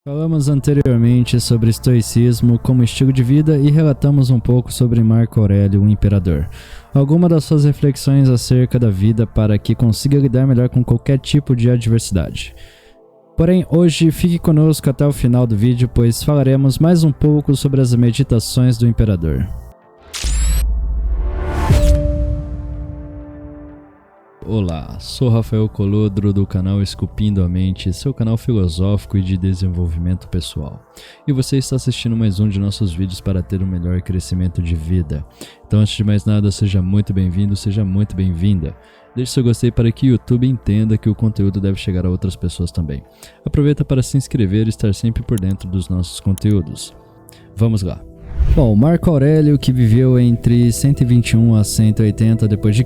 Falamos anteriormente sobre estoicismo como estilo de vida e relatamos um pouco sobre Marco Aurélio, o imperador. Algumas das suas reflexões acerca da vida para que consiga lidar melhor com qualquer tipo de adversidade. Porém, hoje fique conosco até o final do vídeo, pois falaremos mais um pouco sobre as meditações do imperador. Olá, sou Rafael Colodro do canal Esculpindo a Mente, seu canal filosófico e de desenvolvimento pessoal. E você está assistindo mais um de nossos vídeos para ter um melhor crescimento de vida. Então, antes de mais nada, seja muito bem-vindo, seja muito bem-vinda. Deixe seu gostei para que o YouTube entenda que o conteúdo deve chegar a outras pessoas também. Aproveita para se inscrever e estar sempre por dentro dos nossos conteúdos. Vamos lá. Bom, Marco Aurélio, que viveu entre 121 a 180 d.C.,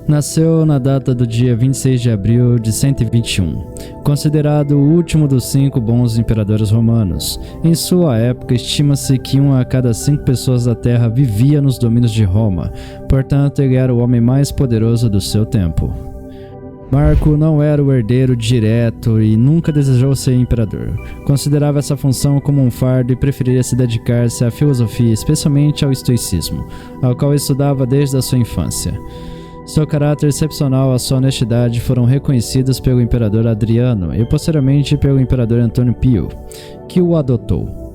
nasceu na data do dia 26 de abril de 121, considerado o último dos 5 bons imperadores romanos. Em sua época, estima-se que 1 a cada 5 pessoas da Terra vivia nos domínios de Roma, portanto ele era o homem mais poderoso do seu tempo. Marco não era o herdeiro direto e nunca desejou ser imperador. Considerava essa função como um fardo e preferia se dedicar-se à filosofia, especialmente ao estoicismo, ao qual estudava desde a sua infância. Seu caráter excepcional e a sua honestidade foram reconhecidos pelo imperador Adriano e posteriormente pelo imperador Antônio Pio, que o adotou.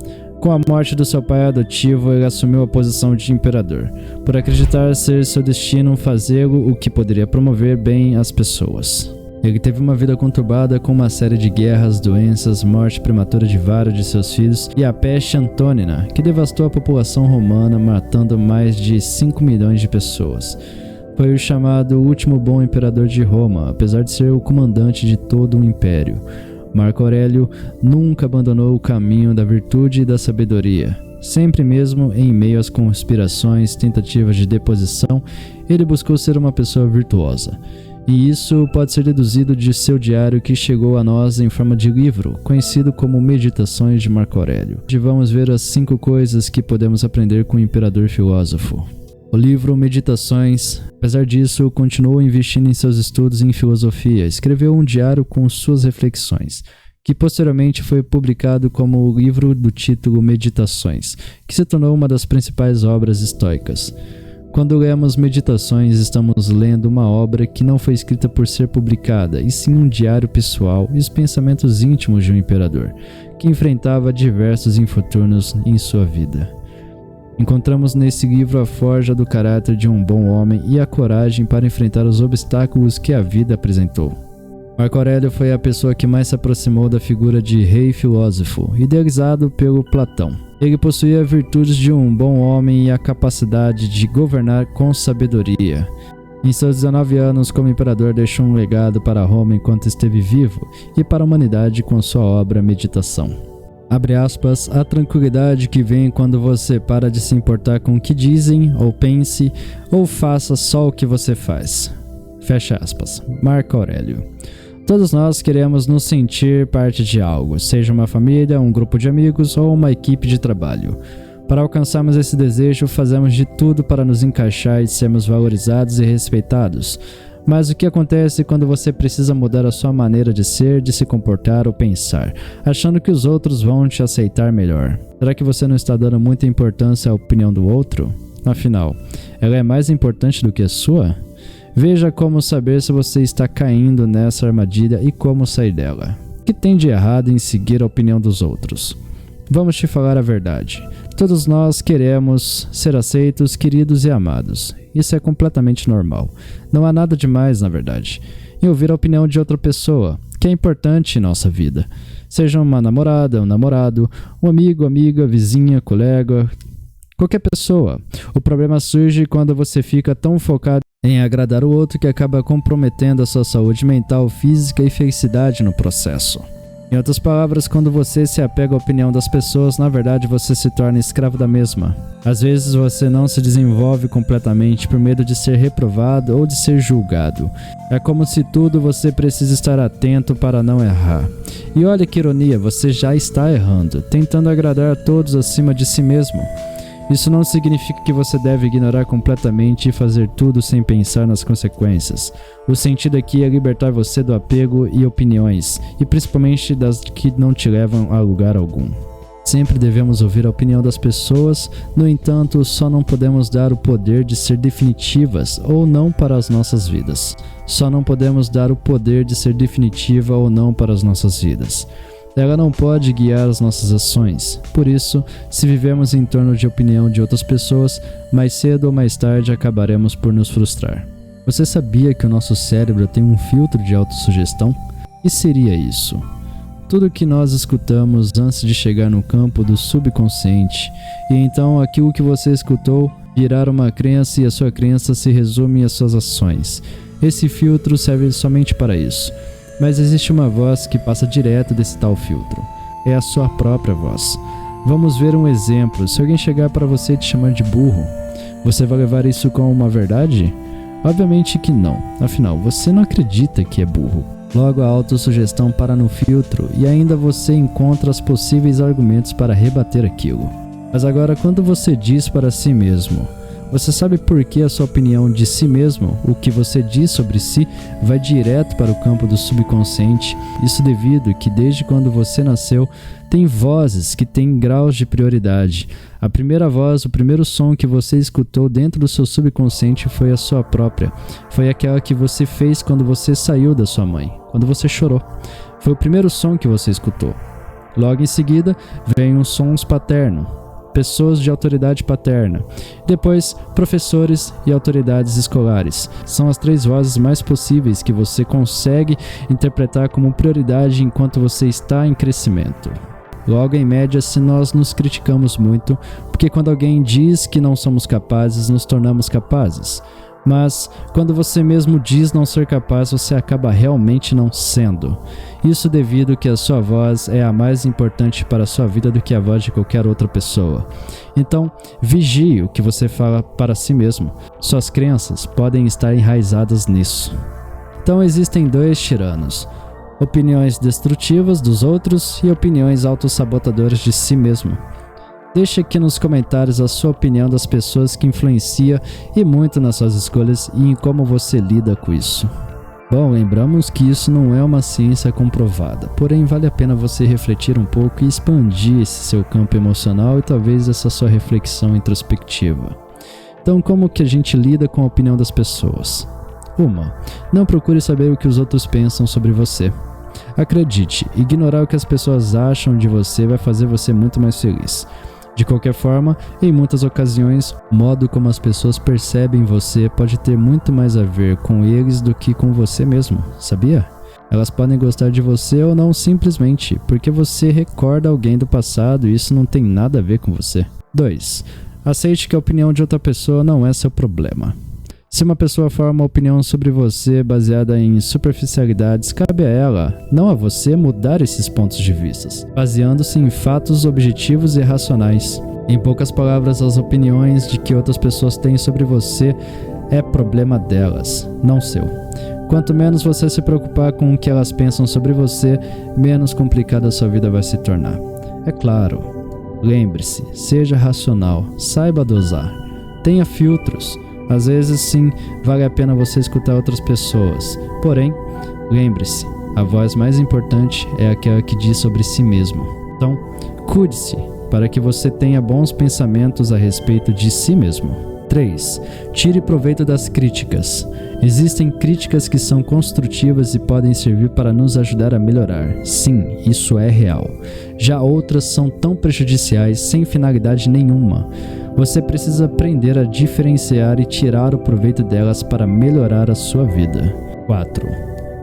Com a morte do seu pai adotivo, ele assumiu a posição de imperador, por acreditar ser seu destino fazê-lo, o que poderia promover bem as pessoas. Ele teve uma vida conturbada com uma série de guerras, doenças, morte prematura de vários de seus filhos e a peste antônina, que devastou a população romana, matando mais de 5 milhões de pessoas. Foi o chamado último bom imperador de Roma, apesar de ser o comandante de todo o império. Marco Aurélio nunca abandonou o caminho da virtude e da sabedoria. Sempre mesmo em meio às conspirações, tentativas de deposição, ele buscou ser uma pessoa virtuosa. E isso pode ser deduzido de seu diário que chegou a nós em forma de livro, conhecido como Meditações de Marco Aurélio. Hoje vamos ver as 5 coisas que podemos aprender com o imperador filósofo. O livro Meditações, apesar disso, continuou investindo em seus estudos em filosofia. Escreveu um diário com suas reflexões, que posteriormente foi publicado como o livro do título Meditações, que se tornou uma das principais obras estoicas. Quando lemos Meditações, estamos lendo uma obra que não foi escrita por ser publicada, e sim um diário pessoal e os pensamentos íntimos de um imperador, que enfrentava diversos infortúnios em sua vida. Encontramos nesse livro a forja do caráter de um bom homem e a coragem para enfrentar os obstáculos que a vida apresentou. Marco Aurélio foi a pessoa que mais se aproximou da figura de rei filósofo, idealizado pelo Platão. Ele possuía virtudes de um bom homem e a capacidade de governar com sabedoria. Em seus 19 anos como imperador, deixou um legado para Roma enquanto esteve vivo e para a humanidade com sua obra Meditação. Abre aspas, a tranquilidade que vem quando você para de se importar com o que dizem, ou pense, ou faça só o que você faz. Fecha aspas. Marco Aurélio. Todos nós queremos nos sentir parte de algo, seja uma família, um grupo de amigos ou uma equipe de trabalho. Para alcançarmos esse desejo, fazemos de tudo para nos encaixar e sermos valorizados e respeitados. Mas o que acontece quando você precisa mudar a sua maneira de ser, de se comportar ou pensar, achando que os outros vão te aceitar melhor? Será que você não está dando muita importância à opinião do outro? Afinal, ela é mais importante do que a sua? Veja como saber se você está caindo nessa armadilha e como sair dela. O que tem de errado em seguir a opinião dos outros? Vamos te falar a verdade. Todos nós queremos ser aceitos, queridos e amados. Isso é completamente normal. Não há nada demais, na verdade, em ouvir a opinião de outra pessoa, que é importante em nossa vida. Seja uma namorada, um namorado, um amigo, amiga, vizinha, colega, qualquer pessoa. O problema surge quando você fica tão focado em agradar o outro que acaba comprometendo a sua saúde mental, física e felicidade no processo. Em outras palavras, quando você se apega à opinião das pessoas, na verdade você se torna escravo da mesma. Às vezes você não se desenvolve completamente por medo de ser reprovado ou de ser julgado. É como se tudo você precisa estar atento para não errar. E olha que ironia, você já está errando, tentando agradar a todos acima de si mesmo. Isso não significa que você deve ignorar completamente e fazer tudo sem pensar nas consequências. O sentido aqui é libertar você do apego e opiniões, e principalmente das que não te levam a lugar algum. Sempre devemos ouvir a opinião das pessoas, no entanto, só não podemos dar o poder de ser definitivas ou não para as nossas vidas. Só não podemos dar o poder de ser definitiva ou não para as nossas vidas. Ela não pode guiar as nossas ações. Por isso, se vivemos em torno de opinião de outras pessoas, mais cedo ou mais tarde acabaremos por nos frustrar. Você sabia que o nosso cérebro tem um filtro de autossugestão? O que seria isso? Tudo que nós escutamos antes de chegar no campo do subconsciente, e então aquilo que você escutou virar uma crença e a sua crença se resume às suas ações. Esse filtro serve somente para isso. Mas existe uma voz que passa direto desse tal filtro. É a sua própria voz. Vamos ver um exemplo. Se alguém chegar para você e te chamar de burro, você vai levar isso como uma verdade? Obviamente que não. Afinal, você não acredita que é burro. Logo, a autossugestão para no filtro e ainda você encontra os possíveis argumentos para rebater aquilo. Mas agora, quando você diz para si mesmo, você sabe por que a sua opinião de si mesmo, o que você diz sobre si, vai direto para o campo do subconsciente? Isso devido que desde quando você nasceu, tem vozes que têm graus de prioridade. A primeira voz, o primeiro som que você escutou dentro do seu subconsciente foi a sua própria. Foi aquela que você fez quando você saiu da sua mãe, quando você chorou. Foi o primeiro som que você escutou. Logo em seguida, vem os sons paternos. Pessoas de autoridade paterna. Depois, professores e autoridades escolares. São as 3 vozes mais possíveis que você consegue interpretar como prioridade enquanto você está em crescimento. Logo, em média, se nós nos criticamos muito, porque quando alguém diz que não somos capazes, nos tornamos capazes. Mas, quando você mesmo diz não ser capaz, você acaba realmente não sendo. Isso devido que a sua voz é a mais importante para a sua vida do que a voz de qualquer outra pessoa. Então, vigie o que você fala para si mesmo. Suas crenças podem estar enraizadas nisso. Então, existem 2 tiranos. Opiniões destrutivas dos outros e opiniões autossabotadoras de si mesmo. Deixe aqui nos comentários a sua opinião das pessoas que influencia e muito nas suas escolhas e em como você lida com isso. Bom, lembramos que isso não é uma ciência comprovada, porém vale a pena você refletir um pouco e expandir esse seu campo emocional e talvez essa sua reflexão introspectiva. Então, como que a gente lida com a opinião das pessoas? 1. Não procure saber o que os outros pensam sobre você. Acredite, ignorar o que as pessoas acham de você vai fazer você muito mais feliz. De qualquer forma, em muitas ocasiões, o modo como as pessoas percebem você pode ter muito mais a ver com eles do que com você mesmo, sabia? Elas podem gostar de você ou não simplesmente porque você recorda alguém do passado e isso não tem nada a ver com você. 2. Aceite que a opinião de outra pessoa não é seu problema. Se uma pessoa forma uma opinião sobre você baseada em superficialidades, cabe a ela, não a você, mudar esses pontos de vista, baseando-se em fatos objetivos e racionais. Em poucas palavras, as opiniões de que outras pessoas têm sobre você é problema delas, não seu. Quanto menos você se preocupar com o que elas pensam sobre você, menos complicada a sua vida vai se tornar. É claro, lembre-se, seja racional, saiba dosar, tenha filtros. Às vezes sim, vale a pena você escutar outras pessoas. Porém, lembre-se, a voz mais importante é aquela que diz sobre si mesmo. Então, cuide-se para que você tenha bons pensamentos a respeito de si mesmo. 3. Tire proveito das críticas. Existem críticas que são construtivas e podem servir para nos ajudar a melhorar. Sim, isso é real. Já outras são tão prejudiciais, sem finalidade nenhuma. Você precisa aprender a diferenciar e tirar o proveito delas para melhorar a sua vida. 4.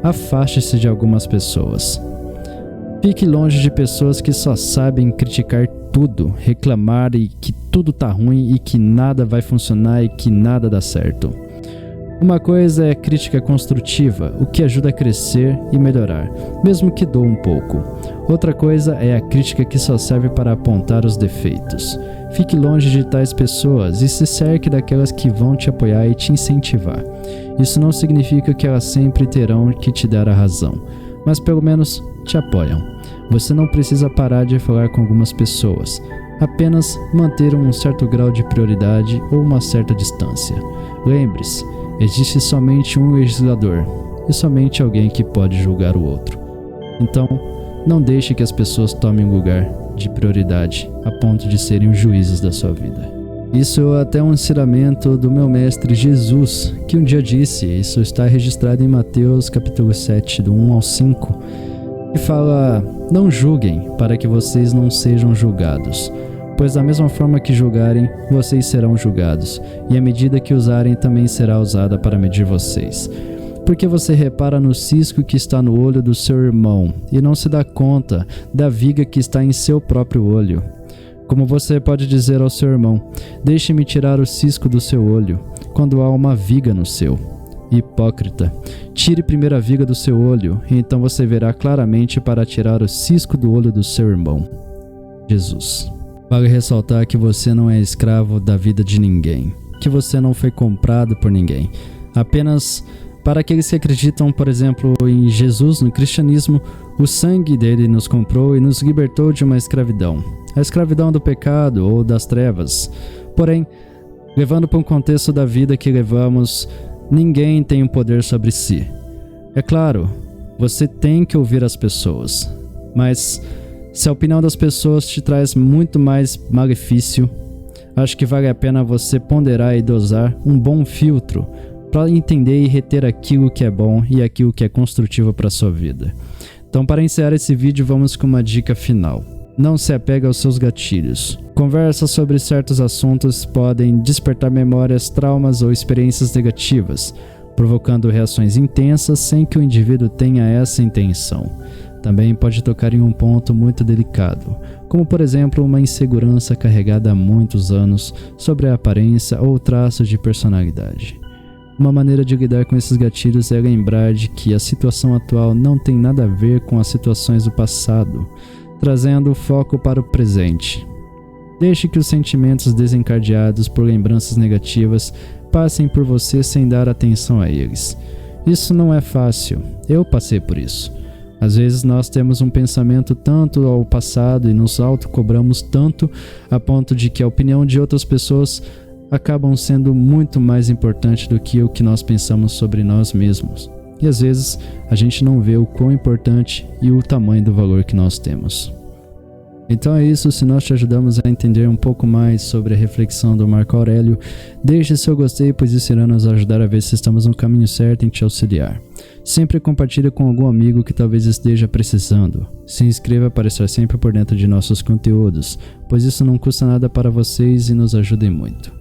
Afaste-se de algumas pessoas. Fique longe de pessoas que só sabem criticar tudo, reclamar e que tudo tá ruim e que nada vai funcionar e que nada dá certo. Uma coisa é crítica construtiva, o que ajuda a crescer e melhorar, mesmo que doa um pouco. Outra coisa é a crítica que só serve para apontar os defeitos. Fique longe de tais pessoas e se cerque daquelas que vão te apoiar e te incentivar. Isso não significa que elas sempre terão que te dar a razão, mas pelo menos te apoiam. Você não precisa parar de falar com algumas pessoas. apenas manter um certo grau de prioridade ou uma certa distância. Lembre-se, existe somente um legislador e somente alguém que pode julgar o outro. Então, não deixe que as pessoas tomem um lugar de prioridade a ponto de serem os juízes da sua vida. Isso é até um ensinamento do meu mestre Jesus, que um dia disse, isso está registrado em Mateus capítulo 7, do 1 ao 5, que fala: não julguem para que vocês não sejam julgados, pois da mesma forma que julgarem, vocês serão julgados, e a medida que usarem também será usada para medir vocês. Porque você repara no cisco que está no olho do seu irmão, e não se dá conta da viga que está em seu próprio olho? Como você pode dizer ao seu irmão: deixe-me tirar o cisco do seu olho, quando há uma viga no seu? Hipócrita, tire primeiro a viga do seu olho, e então você verá claramente para tirar o cisco do olho do seu irmão. Jesus. Vale ressaltar que você não é escravo da vida de ninguém, que você não foi comprado por ninguém. Apenas para aqueles que acreditam, por exemplo, em Jesus, no cristianismo, o sangue dele nos comprou e nos libertou de uma escravidão. A escravidão do pecado ou das trevas. Porém, levando para um contexto da vida que levamos, ninguém tem um poder sobre si. É claro, você tem que ouvir as pessoas, mas se a opinião das pessoas te traz muito mais malefício, acho que vale a pena você ponderar e dosar um bom filtro para entender e reter aquilo que é bom e aquilo que é construtivo para a sua vida. Então, para encerrar esse vídeo, vamos com uma dica final. Não se apegue aos seus gatilhos. Conversas sobre certos assuntos podem despertar memórias, traumas ou experiências negativas, provocando reações intensas sem que o indivíduo tenha essa intenção. Também pode tocar em um ponto muito delicado, como por exemplo uma insegurança carregada há muitos anos sobre a aparência ou traços de personalidade. Uma maneira de lidar com esses gatilhos é lembrar de que a situação atual não tem nada a ver com as situações do passado, trazendo o foco para o presente. Deixe que os sentimentos desencadeados por lembranças negativas passem por você sem dar atenção a eles. Isso não é fácil, eu passei por isso. Às vezes nós temos um pensamento tanto ao passado e nos autocobramos tanto a ponto de que a opinião de outras pessoas acabam sendo muito mais importante do que o que nós pensamos sobre nós mesmos. E às vezes a gente não vê o quão importante e o tamanho do valor que nós temos. Então é isso, se nós te ajudamos a entender um pouco mais sobre a reflexão do Marco Aurélio, deixe seu gostei, pois isso irá nos ajudar a ver se estamos no caminho certo em te auxiliar. Sempre compartilhe com algum amigo que talvez esteja precisando. Se inscreva para estar sempre por dentro de nossos conteúdos, pois isso não custa nada para vocês e nos ajuda muito.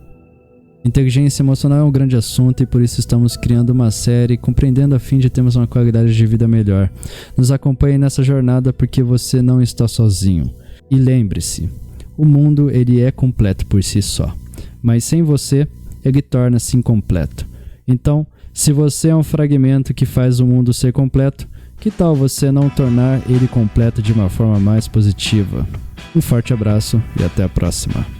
Inteligência emocional é um grande assunto e por isso estamos criando uma série compreendendo a fim de termos uma qualidade de vida melhor. Nos acompanhe nessa jornada porque você não está sozinho. E lembre-se, o mundo ele é completo por si só, mas sem você ele torna-se incompleto. Então, se você é um fragmento que faz o mundo ser completo, que tal você não tornar ele completo de uma forma mais positiva? Um forte abraço e até a próxima.